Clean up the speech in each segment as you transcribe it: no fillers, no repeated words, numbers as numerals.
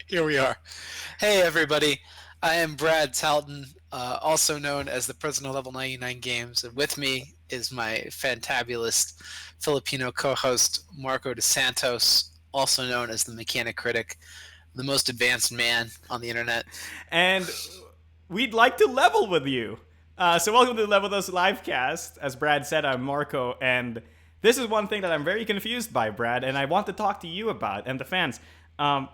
Here we are. Hey, everybody. I am Brad Talton, also known as the president of Level 99 Games. And with me is my fantabulous Filipino co host, Marco DeSantos, also known as the Mechanic Critic, the most advanced man on the internet. And we'd like to level with you. So welcome to the Level with Us livecast. As Brad said, I'm Marco, and this is one thing that I'm very confused by, Brad, and I want to talk to you about and the fans. Um,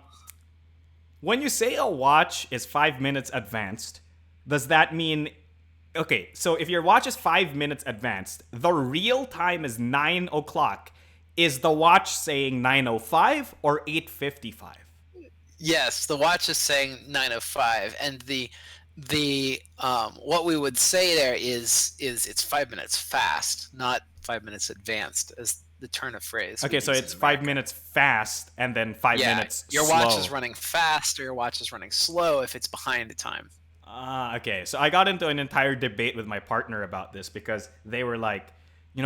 when you say a watch is 5 minutes advanced, does that mean okay? So if your watch is 5 minutes advanced, the real time is 9 o'clock. Is the watch saying 9:05 or 8:55? Yes, the watch is saying 9:05, and the what we would say there is it's 5 minutes fast, not 5 minutes advanced, as the turn of phrase we Okay, so use it's in five America. minutes fast and then five Yeah, minutes your watch slow. is running fast or your watch is running slow if it's behind the time. Okay. So I got into an entire debate with my partner about this because they were like,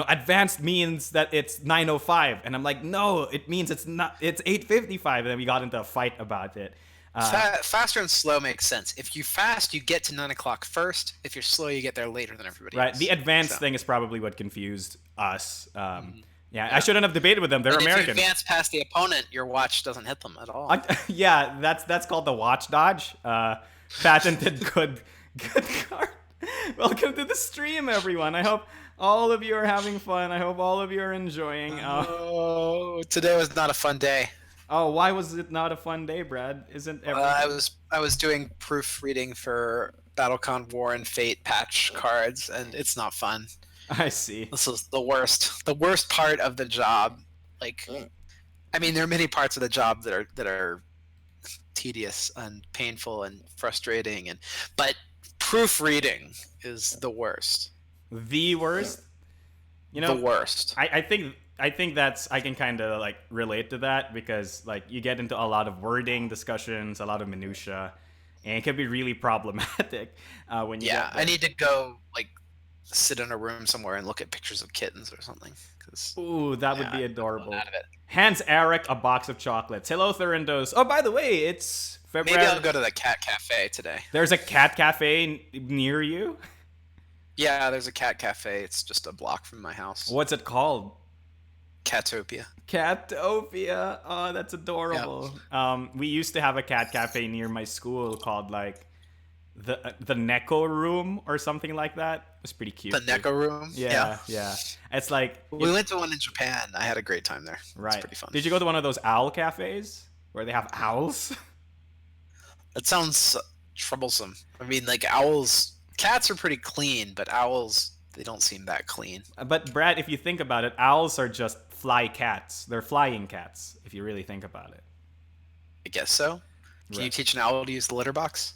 advanced means that it's 9:05, and I'm like, no, it means it's not. It's 8:55, and then we got into a fight about it. Uh, Faster and slow makes sense. If you fast, you get to 9 o'clock first. If you're slow, you get there later than everybody right. else. The advanced So, thing is probably what confused us. Yeah, I yeah. shouldn't have debated with them. They're And if you American. advance past the opponent, your watch doesn't hit them at all. Yeah, that's called the watch dodge. Patented good card. Welcome to the stream, everyone. I hope all of you are having fun. I hope all of you are enjoying. Oh, today was not a fun day. Oh, why was it not a fun day, Brad? Isn't I everything? was I was doing proofreading for BattleCon War and Fate patch cards, and it's not fun. I see. This is the worst part of the job. Like, I mean, there are many parts of the job that are tedious and painful and frustrating, but proofreading is the worst. The worst. You The know, worst. I think that's I can kind of like relate to that because like you get into a lot of wording discussions, a lot of minutia, and it can be really problematic when you Yeah, get I there. need to go like sit in a room somewhere and look at pictures of kittens or something. Because Ooh, that would yeah, be I'm going adorable. out of it. Hands Eric a box of chocolates. Hello, Thurindos. Oh, by the way, it's Maybe I'll February. go to the cat cafe today. There's a cat cafe near you. Yeah, there's a cat cafe. It's just a block from my house. What's it called? Catopia. Catopia. Oh, that's Yeah. adorable. We used to have a cat cafe near my school called like the Neko Room or something like that. It was pretty The cute too. Neko room. Yeah. Yeah, yeah. It's like We went to one in Japan. I had a great time there. It's right. pretty fun. Did you go to one of those owl cafes where they have owls? That sounds troublesome. I mean, like owls, cats are pretty clean, but owls, they don't seem that clean. But Brad, if you think about it, owls are just fly cats. They're flying cats, if you really think about it. I guess so. Can you Right. teach an owl to use the litter box?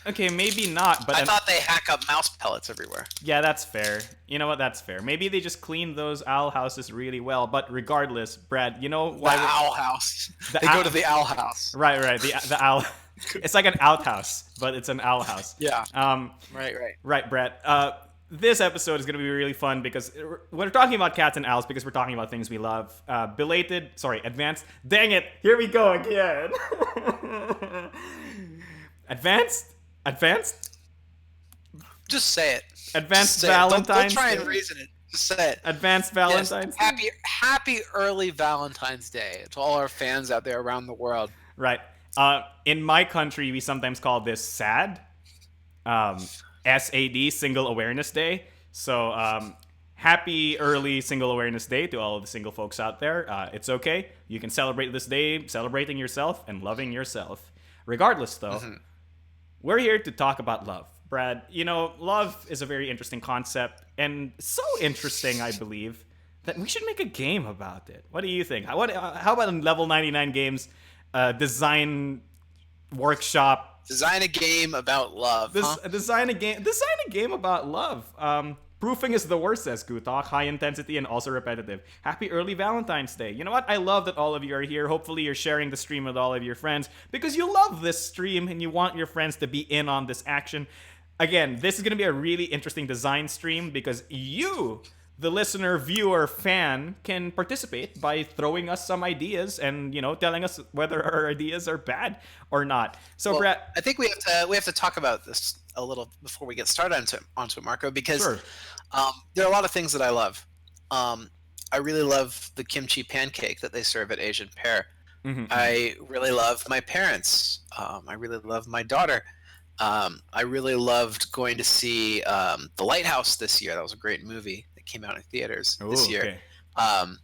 Okay, maybe not, but I thought they hack up mouse pellets everywhere. yeah, that's fair. You know what? That's fair. Maybe they just clean those owl houses really well. But regardless, Brad, you know The why owl house. the They go to the owl house. right, right, the owl. It's like an outhouse, but it's an owl house. Yeah. Um, Right, right. right, Brad. This episode is going to be really fun because we're talking about cats and owls because we're talking about things we love. Advanced. Dang it! Here we go again. advanced, advanced, Just say it. advanced Just say it. Don't Valentine's try Day. and reason it. Just say it. Advanced Yes. Valentine's Day. Happy early Valentine's Day to all our fans out there around the world. Right. In my country, we sometimes call this SAD. SAD, Single Awareness Day. So, happy early Single Awareness Day to all of the single folks out there. It's okay. You can celebrate this day, celebrating yourself and loving yourself. Regardless, though, we're here to talk about love. Brad, love is a very interesting concept, and so interesting, I believe, that we should make a game about it. What do you think? How about in Level 99 Games design workshop Design a game about love, huh? design a game about love. Proofing is the worst, says Gutok. High intensity and also repetitive. Happy early Valentine's Day. You know what? I love that all of you are here. Hopefully you're sharing the stream with all of your friends because you love this stream and you want your friends to be in on this action. Again, this is going to be a really interesting design stream because you the listener, viewer, fan can participate by throwing us some ideas and telling us whether our ideas are bad or not. So, Well, Brett, I think we have to talk about this a little before we get started onto it, Marco, because sure. there are a lot of things that I love. Um, I really love the kimchi pancake that they serve at Asian Pear. Mm-hmm. I really love my parents. I really love my daughter. I really loved going to see The Lighthouse this year. That was a great movie that came out in theaters this Oh, year. okay. Um,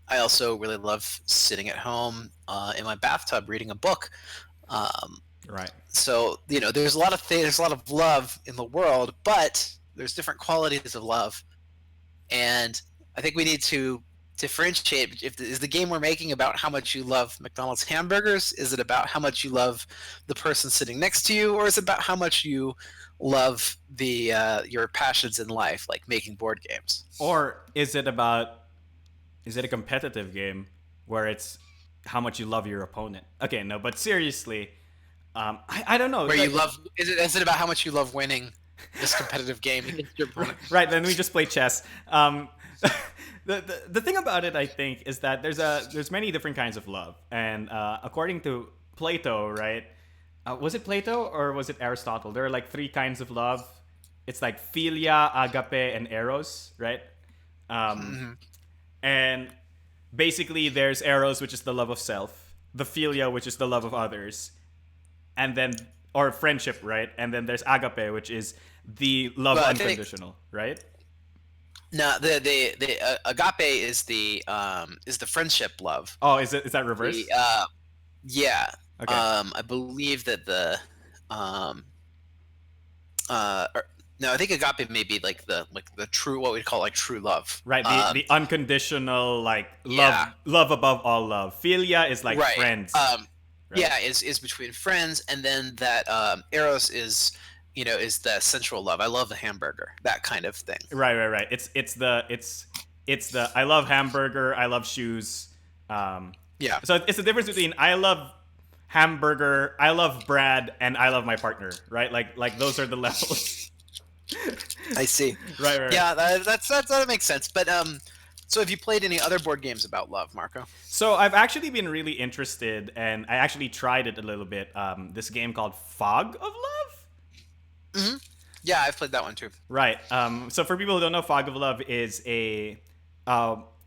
I also really love sitting at home in my bathtub reading a book. Um, Right. so there's a lot of things, there's a lot of love in the world, but there's different qualities of love, and I think we need to differentiate. Is the game we're making about how much you love McDonald's hamburgers? Is it about how much you love the person sitting next to you, or is it about how much you love the your passions in life, like making board games, Or is it a competitive game where it's how much you love your opponent? Okay, no, but seriously, I don't know. where you love? Is it about how much you love winning this competitive game against your opponent? Right, then we just play chess. The thing about it, I think, is that there's many different kinds of love, and according to Plato, right? Was it Plato or was it Aristotle? There are like three kinds of love. It's like philia, agape, and eros, right? Um, Mm-hmm. and basically, there's eros, which is the love of self, the philia, which is the love of others, and then or friendship, right? And then there's agape, which is the love Well, I think unconditional, right? no, the agape is the friendship love. Oh, is that reverse? The yeah, Okay. I believe that um no, I think agape may be like the true, what we'd call like true love. Right, the unconditional, like, Yeah, love above all love. Philia is like right. friends, right? Yeah, is between friends, and then that eros is the sensual love. I love the hamburger, that kind of thing. Right. It's the I love hamburger, I love shoes. Um, Yeah, so it's the difference between I love hamburger, I love Brad, and I love my partner, right? Like those are the levels. I see. Right. Yeah, that makes sense. But so have you played any other board games about love, Marco? So I've actually been really interested, and I actually tried it a little bit. This game called Fog of Love. Hmm. Yeah, I've played that one too. Right. So for people who don't know, Fog of Love is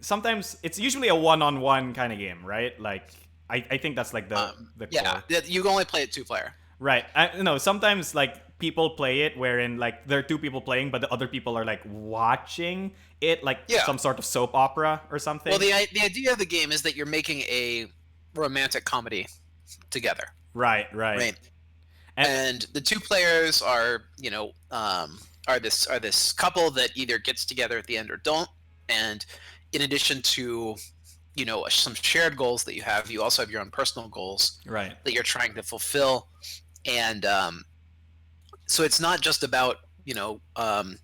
sometimes it's usually a one-on-one kind of game, right? Like I think that's like the Yeah, core. you can only play it two-player. Right. Sometimes like people play it wherein like there are two people playing, but the other people are like watching it, like Yeah. some sort of soap opera or something. Well, the idea of the game is that you're making a romantic comedy together, Right. right? And And the two players are this couple that either gets together at the end or don't. And in addition to some shared goals that you also have your own personal goals right. that you're trying to fulfill. And so it's not just about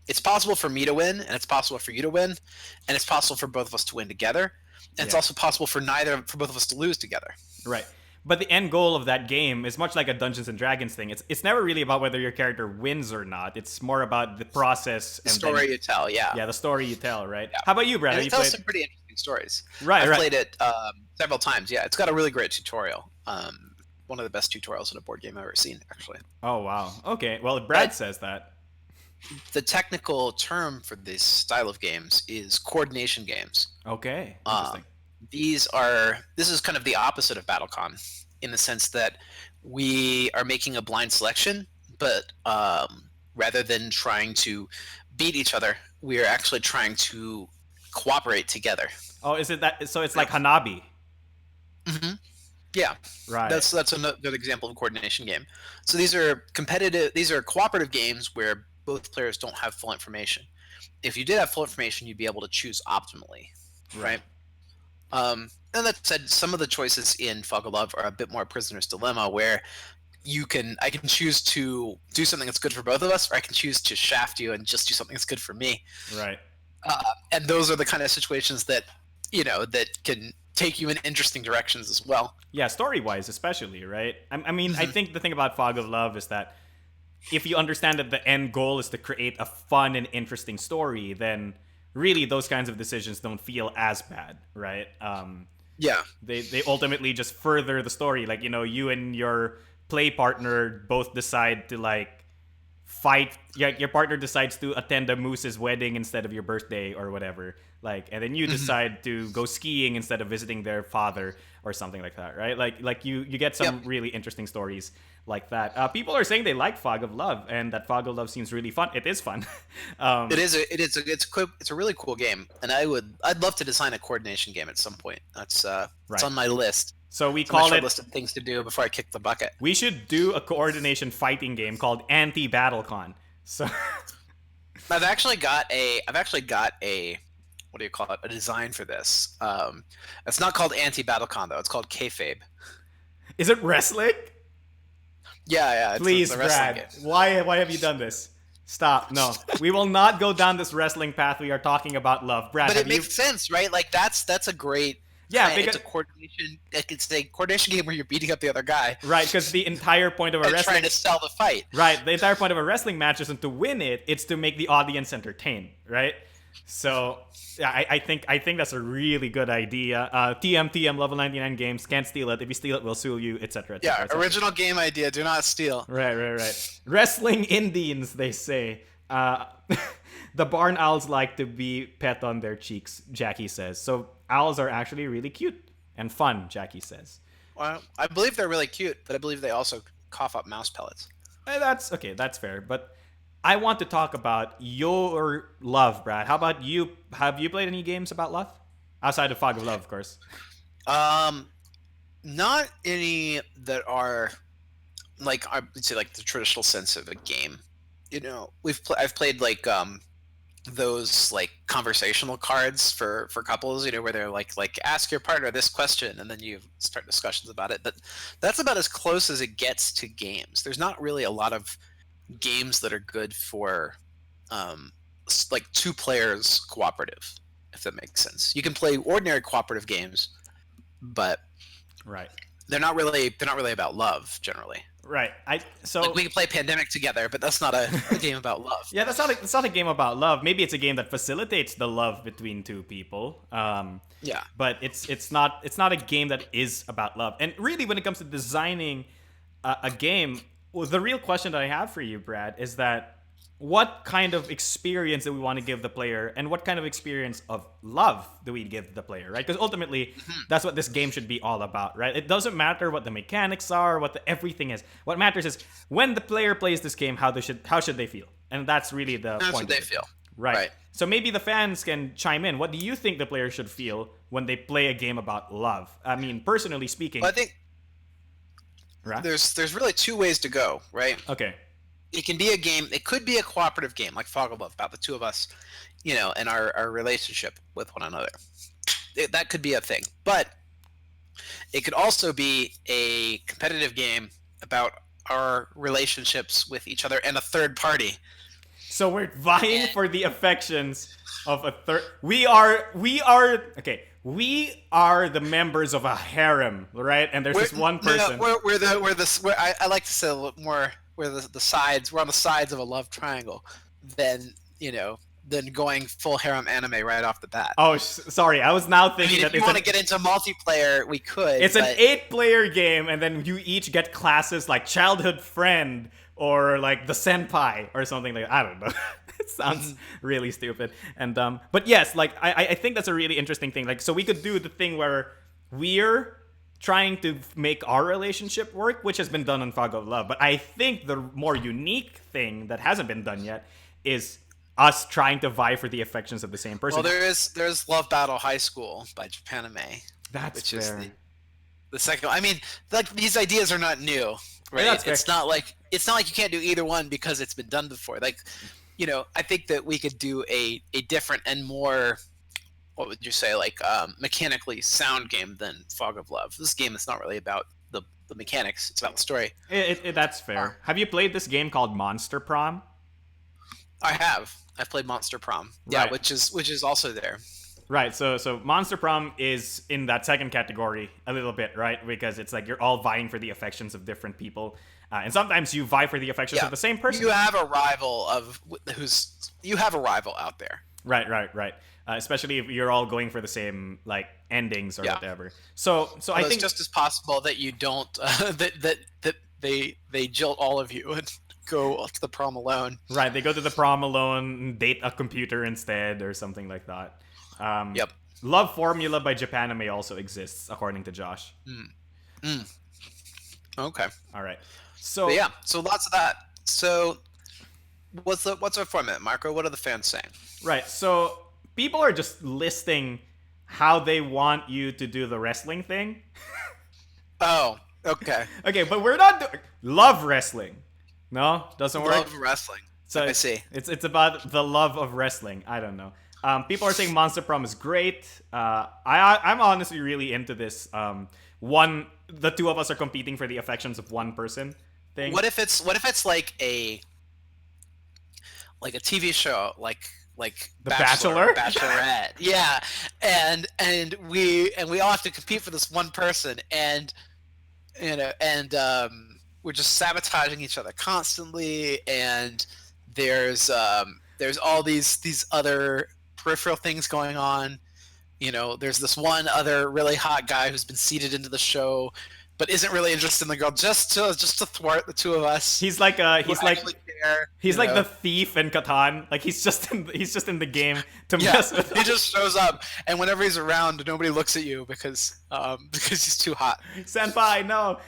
it's possible for me to win, and it's possible for you to win, and it's possible for both of us to win together, and it's Yeah. also possible for both of us to lose together. Right. But the end goal of that game is much like a Dungeons and Dragons thing. It's never really about whether your character wins or not. It's more about the process The and story then you tell, yeah. yeah, the story you tell, right? Yeah. How about you, Brad? And Have it you tells played? some pretty interesting stories. Right, I've right. played it several times. Yeah, it's got a really great tutorial. One of the best tutorials in a board game I've ever seen, actually. Oh wow. Okay. Well, if Brad But says that. the technical term for this style of games is coordination games. Okay. Um, Interesting. this is kind of the opposite of BattleCon, in the sense that we are making a blind selection, but rather than trying to beat each other, we are actually trying to cooperate together. Oh, is it that? So it's like Hanabi. Hmm. Yeah, Right. that's another example of a coordination game. So these are cooperative games where both players don't have full information. If you did have full information, you'd be able to choose optimally, right? And that said, some of the choices in Fog of Love are a bit more Prisoner's Dilemma, where I can choose to do something that's good for both of us, or I can choose to shaft you and just do something that's good for me. Right. And those are the kind of situations that that can take you in interesting directions as well. Yeah, story wise, especially, right? I mean, I Mhm. think the thing about Fog of Love is that if you understand that the end goal is to create a fun and interesting story, then really those kinds of decisions don't feel as bad, right? Yeah. They ultimately just further the story. Like, you and your play partner both decide to like fight. Yeah, your partner decides to attend a moose's wedding instead of your birthday or whatever. Like, and then you decide to go skiing instead of visiting their father or something like that, right? Like you get some Yep. really interesting stories like that. People are saying they like Fog of Love and that Fog of Love seems really fun. It is fun. It is a, it is a, it's a really cool game, and I'd love to design a coordination game at some point. It's Right. on my list. So we It's on my call short it. list of things to do before I kick the bucket. We should do a coordination fighting game called Anti Battlecon. So I've actually got a what do you call it? A design for this. It's not called Anti Battlecon though. It's called Kayfabe. is it wrestling? Yeah. It's Please, a wrestling Brad. game. Why have you done this? Stop. No. We will not go down this wrestling path. We are talking about love. Brad, But have it you makes sense, right? Like that's a great. Yeah, It's because a coordination. Like it's a coordination game where you're beating up the other guy right, because the entire point of a and wrestling trying to sell the fight. right, the entire point of a wrestling match isn't to win it, it's to make the audience entertain, right? So yeah, I think that's a really good idea. TM level 99 games, can't steal it. If you steal it, we'll sue you, etc. Yeah, original game idea. Do not steal. Right. Wrestling Indians, they say. The barn owls like to be pet on their cheeks, Jackie says. So owls are actually really cute and fun, Jackie says. Well, I believe they're really cute, but I believe they also cough up mouse pellets. That's okay, that's fair. But I want to talk about your love, Brad. How about you? Have you played any games about love? Outside of Fog of Love, of course. Um, Not any that are like I would say like the traditional sense of a game. I've played like those like conversational cards for couples, where they're like ask your partner this question and then you start discussions about it. But that's about as close as it gets to games. There's not really a lot of games that are good for like two players cooperative, if that makes sense. You can play ordinary cooperative games, but Right. they're not really about love generally. Right. Like we can play Pandemic together, but that's not a game about love. Yeah, that's not a game about love. Maybe it's a game that facilitates the love between two people. Yeah. But it's not a game that is about love. And really, when it comes to designing a game, well, the real question that I have for you, Brad, is that what kind of experience do we want to give the player, and what kind of experience of love do we give the player, right? Because ultimately, that's what this game should be all about, right? It doesn't matter what the mechanics are, what the everything is. What matters is when the player plays this game, how should they feel, and that's really the That's point. what they feel. Right. So maybe the fans can chime in. What do you think the player should feel when they play a game about love? I mean, personally speaking. Well, I think Right? there's really two ways to go, right? Okay. It can be a game. It could be a cooperative game, like Fog of Love, about the two of us, and our relationship with one another. That could be a thing, but it could also be a competitive game about our relationships with each other and a third party. So we're vying for the affections of a third. We are okay. We are the members of a harem, right? And there's this one person. I like to say a little more. We're the sides. We're on the sides of a love triangle, than going full harem anime right off the bat. Oh, sorry. I was now thinking If that you want to get into multiplayer, we could. it's an 8-player game, and then you each get classes like childhood friend or like the senpai or something like that. I don't know. It sounds really stupid. And but yes, like I think that's a really interesting thing. Like, so we could do the thing where we're trying to make our relationship work, which has been done on Fog of Love. But I think the more unique thing that hasn't been done yet is us trying to vie for the affections of the same person. Well, there's Love Battle High School by Japan Anime. That's which fair. is the second one. I mean, like these ideas are not new, right? Yeah, that's fair. It's not like you can't do either one because it's been done before. Like, I think that we could do a different and more, what would you say, like mechanically sound game than Fog of Love. This game is not really about the mechanics; it's about the story. That's fair. Have you played this game called Monster Prom? I have. I've played Monster Prom. Yeah, Right. which is also there. Right, so Monster Prom is in that second category a little bit, right? Because it's like you're all vying for the affections of different people, and sometimes you vie for the affections Yeah. of the same person. You have a rival out there. Right. Especially if you're all going for the same like endings or Yeah. whatever. So I Although it's think just as possible that you don't that they jilt all of you and go to the prom alone. right, they go to the prom alone, date a computer instead, or something like that. Um, Yep. Love Formula by Japanime also exists, according to Josh. Mm, okay. All right. But So yeah, so lots of that. So what's our format, Marco? What are the fans saying? right, so people are just listing how they want you to do the wrestling thing. Oh, okay. Okay, but we're not love wrestling. No, doesn't work. Love wrestling. So I see. it's about the love of wrestling. I don't know. People are saying Monster Prom is great. I'm honestly really into this. The two of us are competing for the affections of one person thing. What if it's like a TV show, like The Bachelor or Bachelor? Bachelorette? Yeah, and we all have to compete for this one person, and we're just sabotaging each other constantly, and there's all these other peripheral things going on. There's this one other really hot guy who's been seeded into the show, but isn't really interested in the girl, just to thwart the two of us. He's like Care, he's like the thief in Catan. Like he's just in the game to yeah, mess with. he just shows up, and whenever he's around, nobody looks at you because he's too hot. Senpai, no.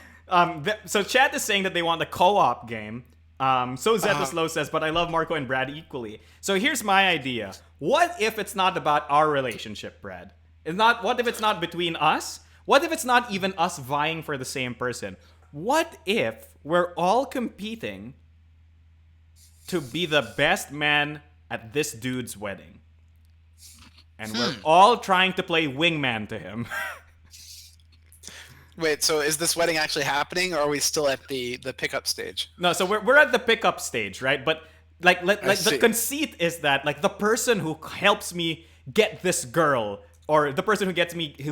So chat is saying that they want the co-op game. So Zetaslow says, but I love Marco and Brad equally. So here's my idea. What if it's not about our relationship, Brad? What if it's not between us? What if it's not even us vying for the same person? What if we're all competing to be the best man at this dude's wedding? And we're all trying to play wingman to him. Wait, so is this wedding actually happening, or are we still at the pickup stage? No, so we're at the pickup stage, right? But like the see. conceit is that like the person who helps me get this girl, or the person who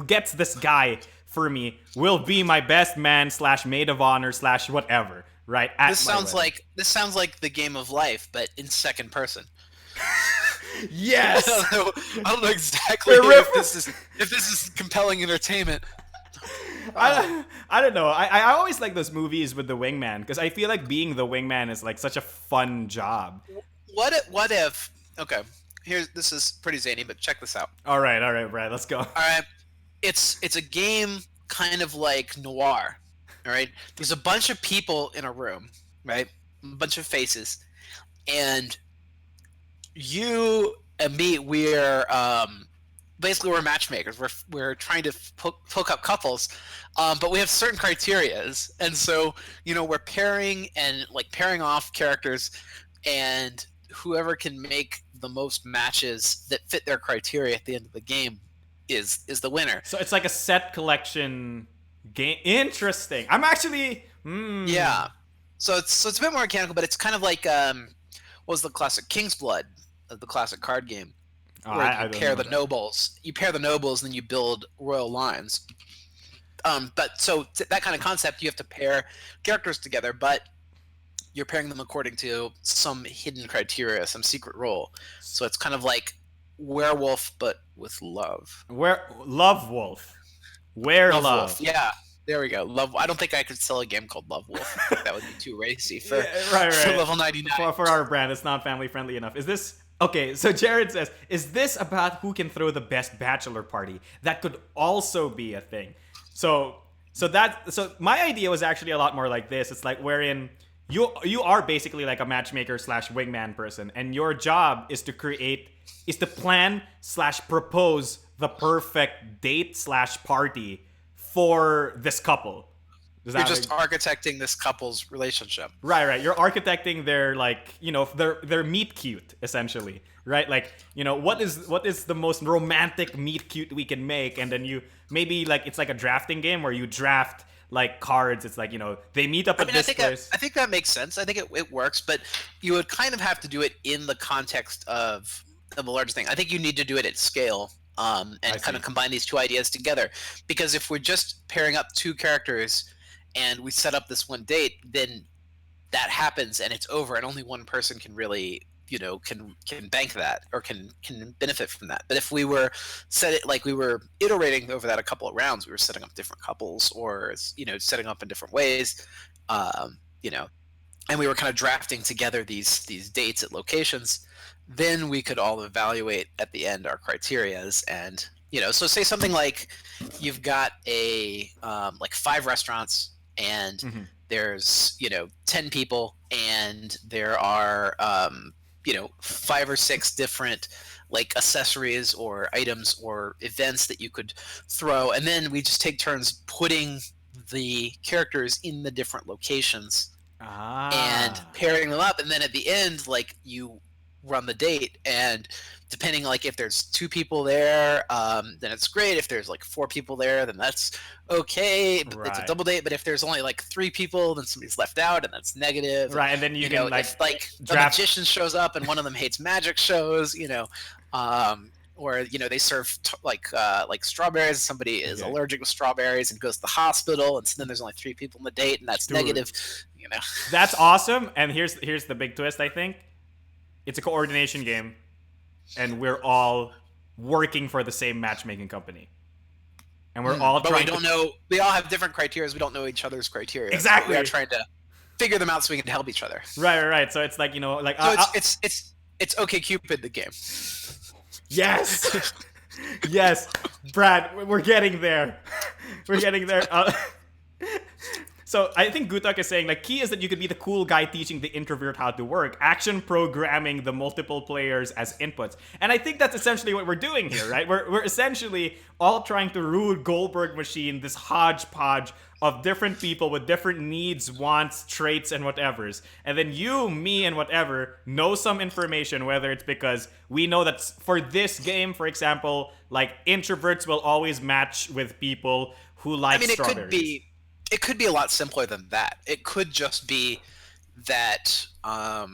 gets this guy for me, will be my best man / maid of honor / whatever, right? This sounds like the game of life, but in second person. Yes. I don't know exactly if this is compelling entertainment. I don't know. I always like those movies with the wingman because I feel like being the wingman is like such a fun job. What if okay, this is pretty zany, but check this out. All right, Brad, let's go. All right. It's a game kind of like noir. All right. There's a bunch of people in a room, right? A bunch of faces, and you and me, basically we're matchmakers. We're trying to hook up couples, but we have certain criterias, and so we're pairing off characters, and whoever can make the most matches that fit their criteria at the end of the game is the winner. So it's like a set collection game. Interesting. I'm actually Yeah. So it's a bit more mechanical, but it's kind of like what was the classic King's Blood, the classic card game. Oh, Where I you don't pair know the that. nobles. You pair the nobles, and then you build royal lines. But so that kind of concept, you have to pair characters together, but you're pairing them according to some hidden criteria, some secret role. So it's kind of like werewolf, but with love. Love Wolf. Where love. Wolf. Yeah, there we go. Love. I don't think I could sell a game called Love Wolf. I think that would be too racy for right. for level 99. For our brand, it's not family friendly enough. Is this okay? So Jared says, "Is this about who can throw the best bachelor party?" That could also be a thing. So my idea was actually a lot more like this. It's like wherein you are basically like a matchmaker / wingman person, and your job is to plan / propose the perfect date / party for this couple. You're just architecting this couple's relationship. Right. You're architecting their their meet cute essentially, right? Like what is the most romantic meet cute we can make, and then you maybe like it's like a drafting game where you draft like cards. It's like they meet up at this place. I think that makes sense. I think it works, but you would kind of have to do it in the context of a larger thing. I think you need to do it at scale. And kind of combine these two ideas together, because if we're just pairing up two characters and we set up this one date, then that happens and it's over, and only one person can really can bank that or can benefit from that. But if we were set it like we were iterating over that a couple of rounds, we were setting up different couples or setting up in different ways, um, you know, and we were kind of drafting together these dates at locations, then we could all evaluate at the end our criterias. And so say something like you've got a like 5 restaurants, and Mm-hmm. there's 10 people, and there are 5 or 6 different like accessories or items or events that you could throw, and then we just take turns putting the characters in the different locations and Ah. pairing them up, and then at the end, like, you run the date, and depending, like, if there's 2 people there, then it's great. If there's like 4 people there, then that's okay, but it's a Right. double date. But if there's only like 3 people, then somebody's left out, and that's negative. And, Right, and then you can like if like a draft. magician shows up and one of them hates magic shows, or they serve like strawberries, and somebody is Okay. allergic to strawberries and goes to the hospital, and so then there's only 3 people in the date, and that's Dude. negative. That's awesome. And here's the big twist. I think it's a coordination game, and we're all working for the same matchmaking company, and we're all But trying we don't know. We all have different criteria. We don't know each other's criteria. Exactly. We are trying to figure them out so we can help each other. Right. So it's like like So it's okay Cupid the game. yes, yes, Brad, we're getting there. We're getting there. So I think Gutak is saying like key is that you could be the cool guy teaching the introvert how to work, action programming the multiple players as inputs. And I think that's essentially what we're doing here, right? We're essentially all trying to Rube Goldberg machine this hodgepodge of different people with different needs, wants, traits, and whatevers. And then you, me, and whatever know some information, whether it's because we know that for this game, for example, like introverts will always match with people who like strawberries. It could be a lot simpler than that. It could just be that I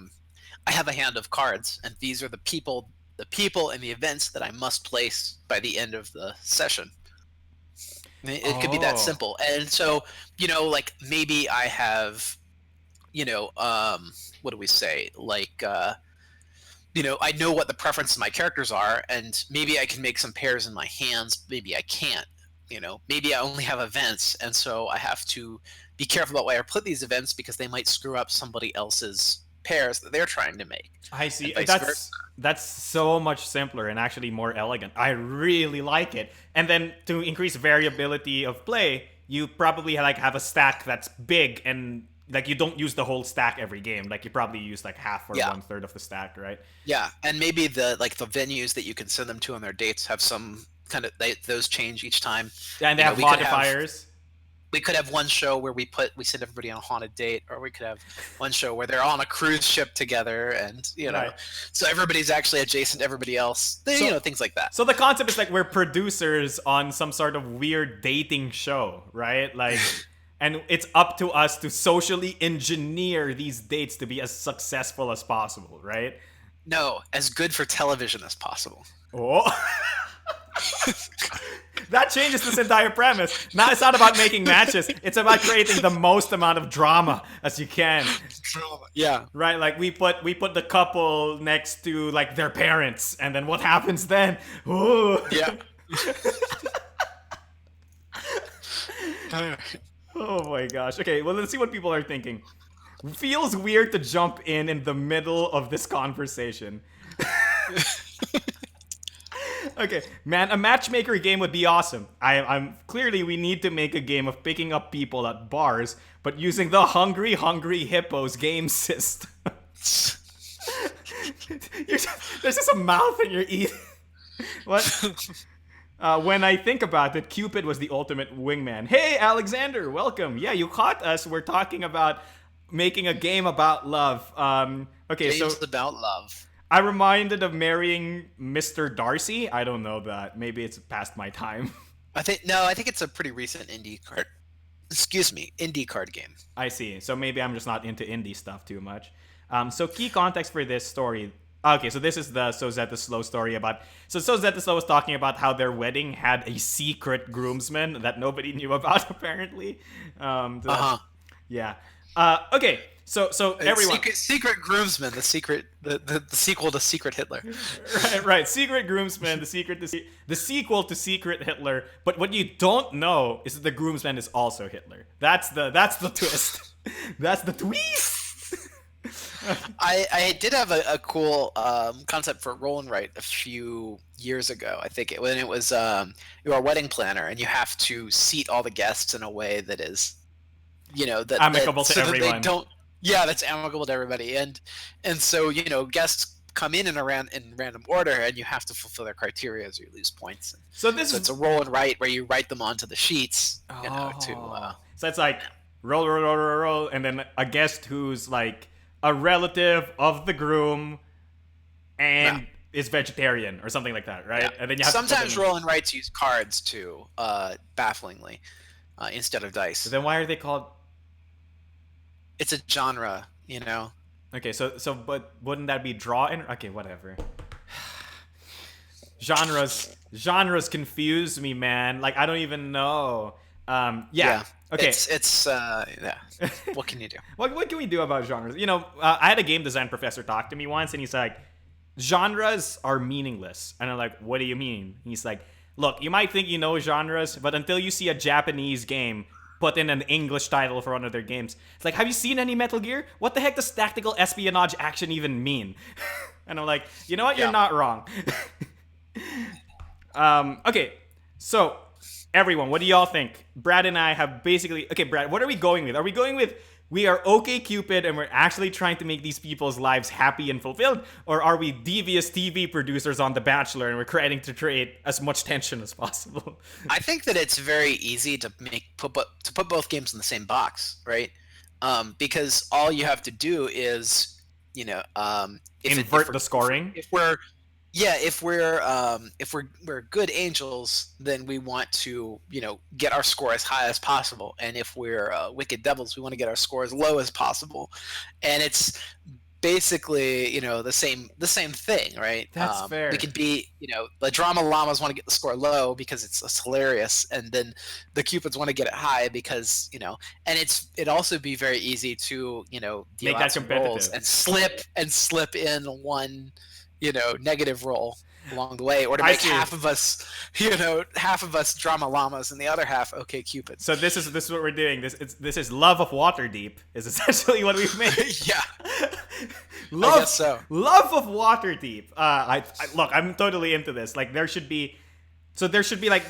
have a hand of cards, and these are the people and the events that I must place by the end of the session. It could be that simple. And so, like maybe I have, what do we say? Like, I know what the preferences of my characters are, and maybe I can make some pairs in my hands. Maybe I can't. Maybe I only have events, and so I have to be careful about where I put these events because they might screw up somebody else's pairs that they're trying to make. I see. And vice versa. That's so much simpler and actually more elegant. I really like it. And then to increase variability of play, you probably like have a stack that's big, and like you don't use the whole stack every game. Like you probably use like half or 1/3 of the stack, right? Yeah, and maybe the venues that you can send them to on their dates have some kind of those change each time. And they have modifiers. We could have one show where we send everybody on a haunted date, or we could have one show where they're on a cruise ship together, and Right. so everybody's actually adjacent to everybody else. Things like that. So the concept is like we're producers on some sort of weird dating show, right? Like, and it's up to us to socially engineer these dates to be as successful as possible, right? No, as good for television as possible. Oh. That changes this entire premise. Now it's not about making matches. It's about creating the most amount of drama as you can. Drama. Yeah. Right, like we put the couple next to like their parents, and then what happens then? Ooh. Yeah. Oh my gosh. Okay, well, let's see what people are thinking. Feels weird to jump in the middle of this conversation. Okay, man, a matchmaker game would be awesome. I'm clearly we need to make a game of picking up people at bars, but using the Hungry Hippos game system. There's just a mouth in your ear. What? When I think about it, Cupid was the ultimate wingman. Hey, Alexander, welcome. Yeah, you caught us. We're talking about making a game about love. Okay, Games so about love. I'm reminded of marrying Mr. Darcy. I don't know that. Maybe it's past my time. I think it's a pretty recent indie card. Indie card game. I see. So maybe I'm just not into indie stuff too much. So key context for this story. Okay, so this is the So Zeta Slow story about. So Zeta Slow was talking about how their wedding had a secret groomsman that nobody knew about apparently. Yeah. Okay. So It's everyone, Secret Groomsman, the sequel to Secret Hitler. right. Secret Groomsman, the sequel to Secret Hitler. But what you don't know is that the groomsman is also Hitler. That's the twist. That's the twist. I did have a cool concept for roll and write a few years ago. I think when it was you're a wedding planner and you have to seat all the guests in a way that is, that Amicable to so that they everyone. don't. Yeah, that's amicable to everybody, and so guests come in and around in random order, and you have to fulfill their criteria as you lose points. So this So it's is a roll and write where you write them onto the sheets, to so it's like roll, roll, roll, roll, roll, and then a guest who's like a relative of the groom no. and is vegetarian or something like that, right? Yeah. And then you have to put Sometimes them in. roll and writes use cards too, bafflingly, instead of But dice. then why are they called? It's a genre. Okay, so but wouldn't that be draw and okay, whatever. Genres confuse me, man. Like I don't even know. Yeah. Yeah. Okay. It's yeah. What can you do? What can we do about genres? I had a game design professor talk to me once, and he's like, genres are meaningless. And I'm like, what do you mean? He's like, look, you might think you know genres, but until you see a Japanese game put in an English title for one of their games, it's like, have you seen any Metal Gear? What the heck does tactical espionage action even mean? And I'm like, you know what? You're Yeah. not wrong. Okay, so everyone, what do y'all think? Brad and I have basically. Okay, Brad, what are we going with? Are we going with we are okay Cupid and we're actually trying to make these people's lives happy and fulfilled, or are we devious TV producers on The Bachelor and we're trying to create as much tension as possible? I think that it's very easy to put both games in the same box, right? Because all you have to do is, Invert the scoring. If we're good angels, then we want to get our score as high as possible, and if we're wicked devils, we want to get our score as low as possible, and it's basically the same thing, right? That's fair. We could be the drama llamas want to get the score low because it's hilarious, and then the cupids want to get it high because and it also be very easy to deal Make out that some rolls competitive. and slip in one negative roll along the way, or to I make see. half of us drama llamas and the other half okay cupids. So this is what we're doing. This is love of Waterdeep is essentially what we've made. Yeah, love, I guess so. Love of Waterdeep. Look, I'm totally into this. Like there should be like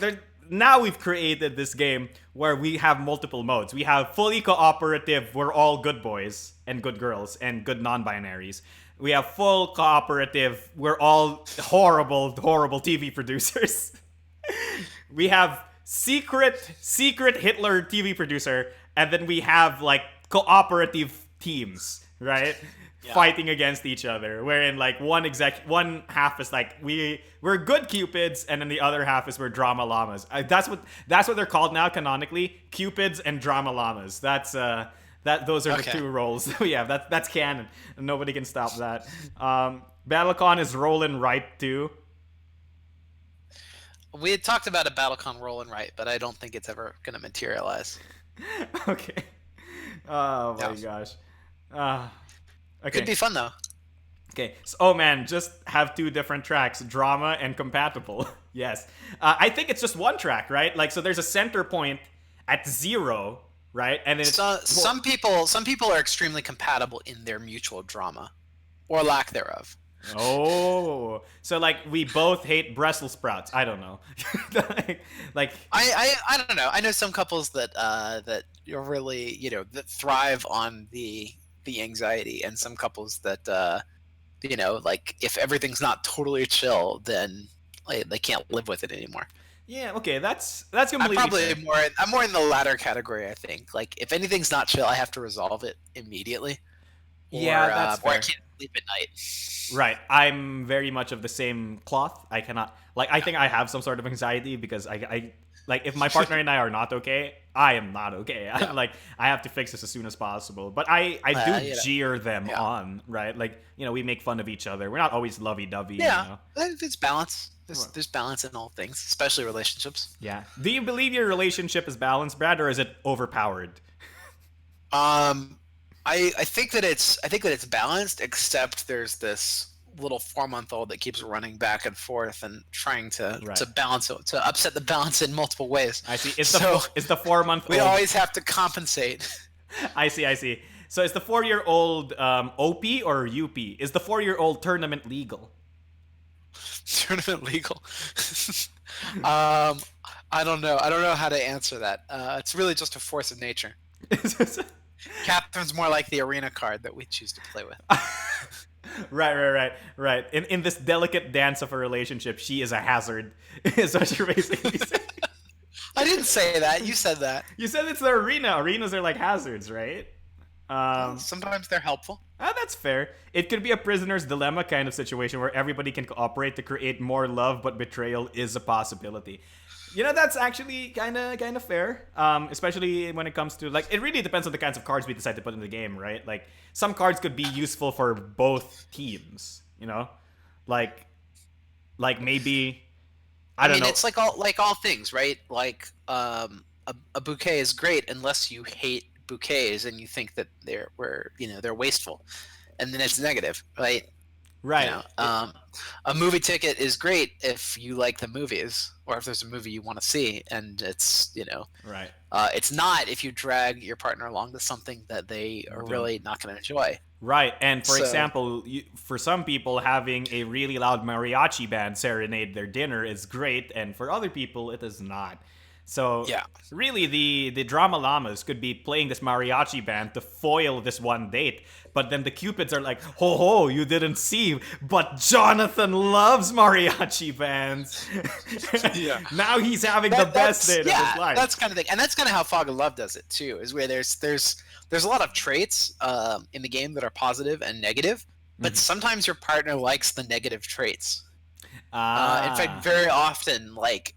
now we've created this game where we have multiple modes. We have fully cooperative, we're all good boys and good girls and good non-binaries. We have full cooperative, we're all horrible TV producers. We have secret Hitler TV producer, and then we have like cooperative teams, right? Yeah. Fighting against each other. Wherein like one half is like we're good cupids, and then the other half is we're drama llamas. That's what they're called now canonically, cupids and drama llamas. Those are the two roles. Yeah, that's canon. Nobody can stop that. Battlecon is roll and write too. We had talked about a Battlecon roll and write, but I don't think it's ever going to materialize. Okay. Oh my gosh. Okay. Could be fun though. Okay. So, oh man, just have two different tracks, drama and compatible. Yes. I think it's just one track, right? Like, so there's a center point at 0, right? And then some people are extremely compatible in their mutual drama, or lack thereof. Oh, so like we both hate Brussels sprouts. I don't know. like I don't know. I know some couples that that are really that thrive on the anxiety, and some couples that like if everything's not totally chill, then they can't live with it anymore. Yeah, okay, that's completely fair. I'm more in the latter category. I think like if anything's not chill, I have to resolve it immediately. Yeah, that's fair. Or I can't sleep at night. Right. I'm very much of the same cloth. I cannot I think I have some sort of anxiety because I like if my partner and I are not okay, I am not okay. Yeah. I have to fix this as soon as possible. But I do jeer them on, right? Like, we make fun of each other. We're not always lovey-dovey, Yeah. There's balance. There's balance in all things, especially relationships. Yeah. Do you believe your relationship is balanced, Brad, or is it overpowered? I think that it's balanced, except there's this little 4 month old that keeps running back and forth and trying Right. to balance it, to upset the balance in multiple ways. I see. So Is the 4 month we old? always have to compensate. I see. I see. So is the 4-year-old OP or UP? Is the 4-year-old tournament legal? Tournament legal. um, I don't know. I don't know how to answer that. It's really just a force of nature. Catherine's more like the arena card that we choose to play with. Right. In this delicate dance of a relationship, she is a hazard. Is what you're basically saying. I didn't say that. You said that. You said it's the arena. Arenas are like hazards, right? Well, Um, sometimes they're helpful. that's fair. It could be a prisoner's dilemma kind of situation where everybody can cooperate to create more love, but betrayal is a possibility. That's actually kind of fair. Especially when it comes to like, it really depends on the kinds of cards we decide to put in the game, right? Like some cards could be useful for both teams. Like maybe I I don't mean, know. it's like all things, right? Like a bouquet is great unless you hate bouquets and you think that they're wasteful, and then it's negative, right? You Right. know, a movie ticket is great if you like the movies, or if there's a movie you want to see, and Right. it's not if you drag your partner along to something that they are Don't. really not going to enjoy. Right, and for So example, for some people, having a really loud mariachi band serenade their dinner is great, and for other people, it is not. So, yeah, really, the drama llamas could be playing this mariachi band to foil this one date, but then the cupids are like, "Ho ho, you didn't see, but Jonathan loves mariachi bands. yeah. Now he's having the best date of his life." That's kind of thing, and that's kind of how Fog of Love does it too. Is where there's a lot of traits in the game that are positive and negative, but Mhm. sometimes your partner likes the negative traits. In fact, Ah. very often, like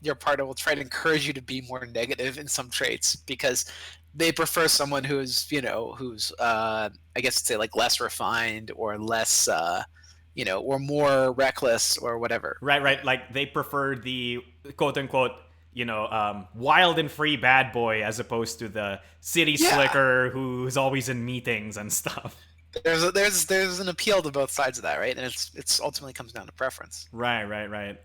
your partner will try to encourage you to be more negative in some traits because they prefer someone who's I guess say like less refined or less or more reckless or whatever. Right. Like they prefer the quote unquote, wild and free bad boy as opposed to the city Yeah, slicker who's always in meetings and stuff. there's an appeal to both sides of that, right? And it's ultimately comes down to preference. Right.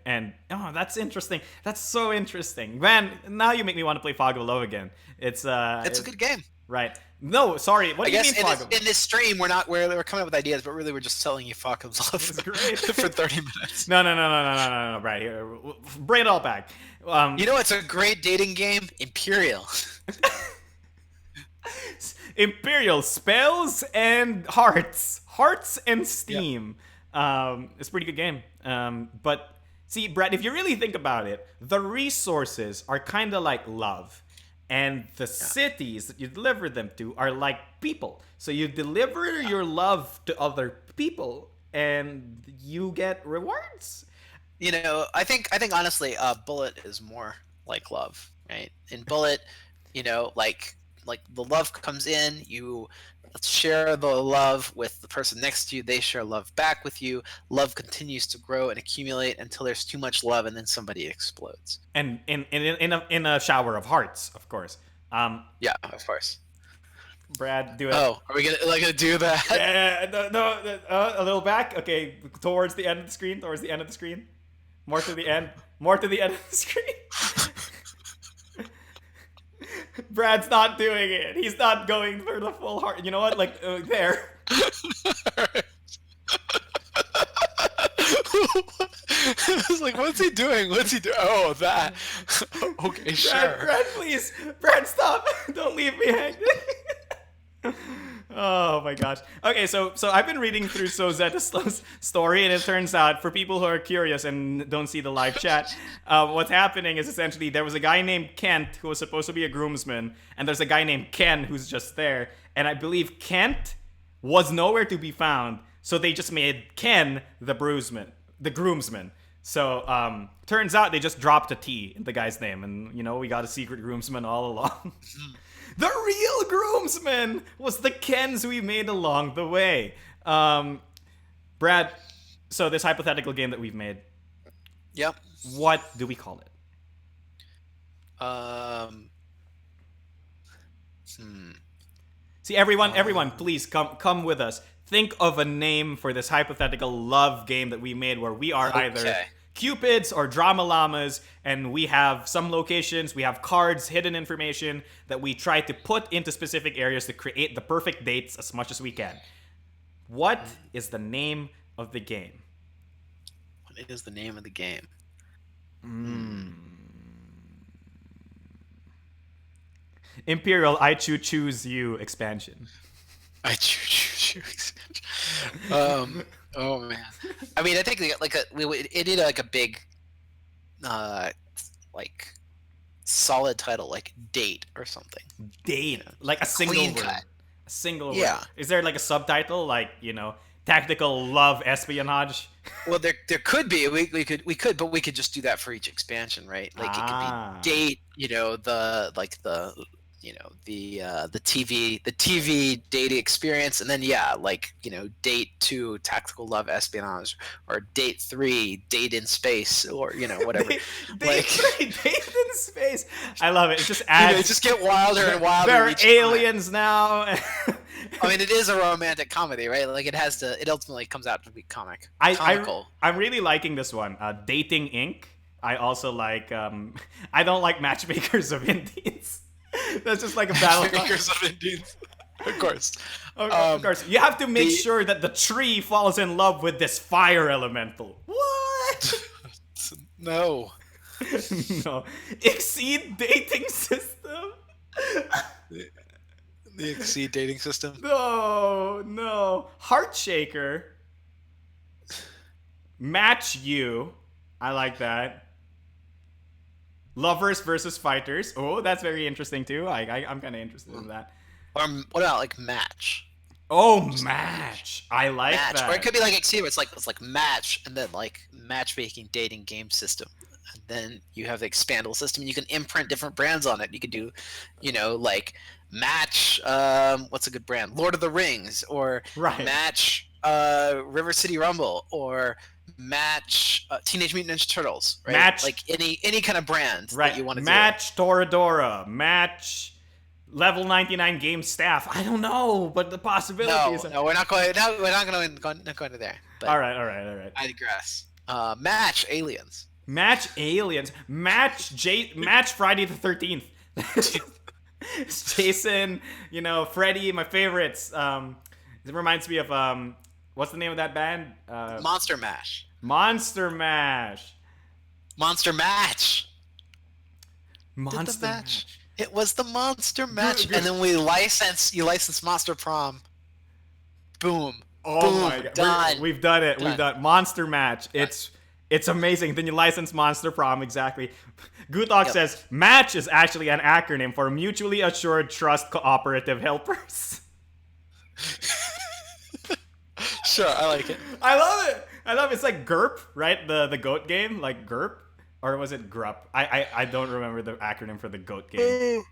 And that's interesting. That's so interesting, man. Now you make me want to play Fog of Love again. It's a good game. Right. No, sorry. What I do you mean guess Fog of Love? in this stream we're coming up with ideas, but really we're just telling you fuck of love It's great. for 30 minutes. No. Right here, bring it all back. You know, it's a great dating game, Imperial. Imperial spells and hearts and Yep. steam. It's a pretty good game. But see, Brett, if you really think about it, the resources are kind of like love, and the Yeah. cities that you deliver them to are like people. So you deliver your love to other people, and you get rewards. I think honestly, Bullet is more like love, right? In Bullet, like the love comes in, you share the love with the person next to you, they share love back with you. Love continues to grow and accumulate until there's too much love, and then somebody explodes. And in a shower of hearts, of course. Yeah, of course. Brad, do it. Oh, are we gonna do that? Yeah, no, a little back. Okay, towards the end of the screen. Towards the end of the screen. More to the end. More to the end of the screen. Brad's not doing it. He's not going for the full heart. You know what? Like there. I was like, what's he doing? What's he doing? Oh, that. Okay, sure. Brad, please. Brad, stop. Don't leave me hanging. Oh my gosh. Okay, so I've been reading through Zeta's story, and it turns out, for people who are curious and don't see the live chat, what's happening is essentially there was a guy named Kent who was supposed to be a groomsman, and there's a guy named Ken who's just there, and I believe Kent was nowhere to be found, so they just made Ken the groomsman. So turns out they just dropped a T in the guy's name, and we got a secret groomsman all along. The real groomsman was the Kens we made along the way. Brad, so this hypothetical game that we've made, Yep. what do we call it? Um. Hmm. See, everyone, please come with us. Think of a name for this hypothetical love game that we made where we are either Okay. cupids or drama llamas, and we have some locations, we have cards, hidden information that we try to put into specific areas to create the perfect dates as much as we can. What is the name of the game? What is the name of the game? Hmm. Imperial, I choose you expansion. I choose. Oh man. I mean, I think it needed like a big, uh, like solid title, like date or something. Date, like a single Clean word. cut. A single word. Yeah. Is there like a subtitle, like tactical love espionage? Well, there could be. But we could just do that for each expansion, right? Like it could be date. The TV dating experience, and then date 2 tactical love espionage, or date 3 date in space, or whatever. Date 3 date in space. I love it. It just adds. Just get wilder and wilder. There are aliens now. I mean, it is a romantic comedy, right? Like it ultimately comes out to be comical. I'm really liking this one. Dating Inc. I also like. I don't like Matchmakers of Indians. That's just like a battle. Matchmakers of Indians. Of course. Of course. You have to make sure that the tree falls in love with this fire elemental. What? No. No. Exceed dating system. The Exceed dating system. No. Heartshaker. Match you. I like that. Lovers versus fighters. Oh, that's very interesting too. I'm kind of interested in that. Or what about like match? Oh, match. I like match. that. Or it could be like Exceed. It's like match, and then like matchmaking dating game system. And then you have the expandable system, and you can imprint different brands on it. You could do, like match. What's a good brand? Lord of the Rings, or match. River City Rumble, or match Teenage Mutant Ninja Turtles, right? Match, like any kind of brand that you want to match do. Toradora, match level 99 game staff. I don't know, but the possibilities. No, we're not going. No, we're not going to there. But all right. I digress. Match aliens. Match aliens. Match Friday the 13th. Jason, Freddy, my favorites. It reminds me of what's the name of that band? Monster Mash. Monster Mash. Monster Match. Monster Match. It was the Monster Match, and then you license Monster Prom. Boom. Oh Boom, my god. done. We've done it. Done. We've done Monster Match. It's amazing. Then you license Monster Prom, exactly. Gutok says match is actually an acronym for mutually assured trust cooperative helpers. Sure, I like it. I love it. It's like GURP, right? The goat game, like GURP, or was it GRUP? I don't remember the acronym for the goat game.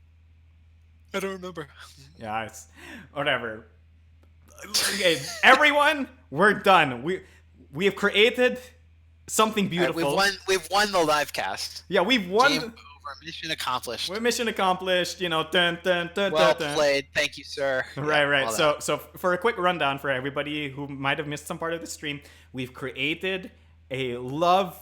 I don't remember. Yeah, it's whatever. Okay, everyone, we're done. We have created something beautiful. Right, we've won the live cast. Yeah, we've won. Game over. Mission accomplished. We're mission accomplished. Dun. Well played. Thank you, sir. Right. So for a quick rundown for everybody who might have missed some part of the stream, we've created a love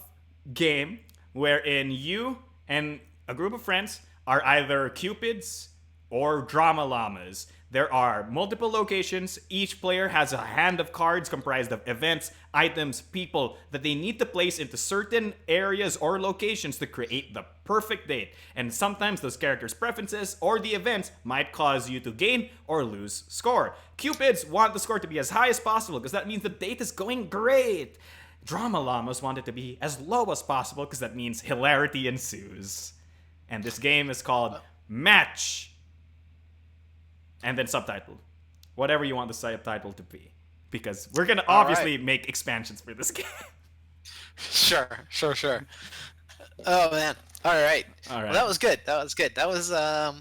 game wherein you and a group of friends are either cupids or drama llamas. There are multiple locations. Each player has a hand of cards comprised of events, items, people that they need to place into certain areas or locations to create the perfect date. And sometimes those characters' preferences or the events might cause you to gain or lose score. Cupids want the score to be as high as possible because that means the date is going great. Drama llamas want it to be as low as possible because that means hilarity ensues. And this game is called Match. And then subtitle. Whatever you want the subtitle to be. Because we're going to obviously make expansions for this game. Sure. Oh, man. All right. Well, that was good. That was a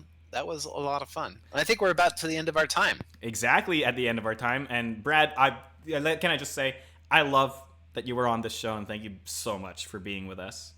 lot of fun. And I think we're about to the end of our time. Exactly at the end of our time. And Brad, can I just say, I love that you were on this show, and thank you so much for being with us.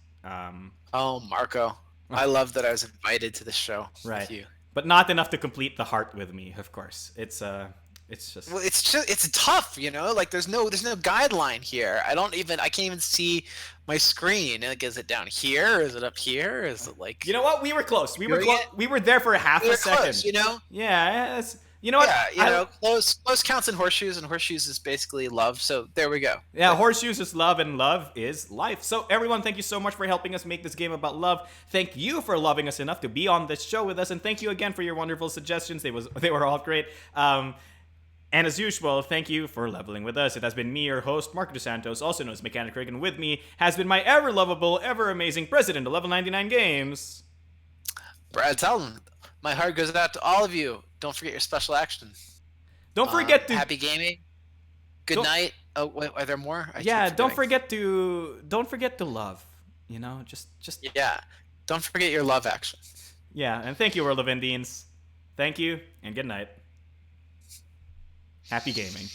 Marco. I love that I was invited to the show with you. but not enough to complete the heart with me. Of course, it's just Well, it's tough, Like there's no guideline here. I can't even see my screen. Like, is it down here? Is it up here? Is it like you know what? We were close. We were doing close. it? We were there for a half We a were second. close, you know? Yeah. You know what? Yeah, close counts in horseshoes, and horseshoes is basically love. So there we go. Yeah, horseshoes is love and love is life. So everyone, thank you so much for helping us make this game about love. Thank you for loving us enough to be on this show with us, and thank you again for your wonderful suggestions. They were all great. And as usual, thank you for leveling with us. It has been me, your host, Mark DeSantos, also known as Mechanic Rick, and with me has been my ever lovable, ever amazing president of Level 99 Games. Brad, tell them. My heart goes out to all of you. Don't forget your special action. Don't forget to happy gaming. Good night. Oh, wait, are there more? Yeah, don't forget to love. Just yeah. Don't forget your love action. Yeah, and thank you, World of Indians. Thank you, and good night. Happy gaming.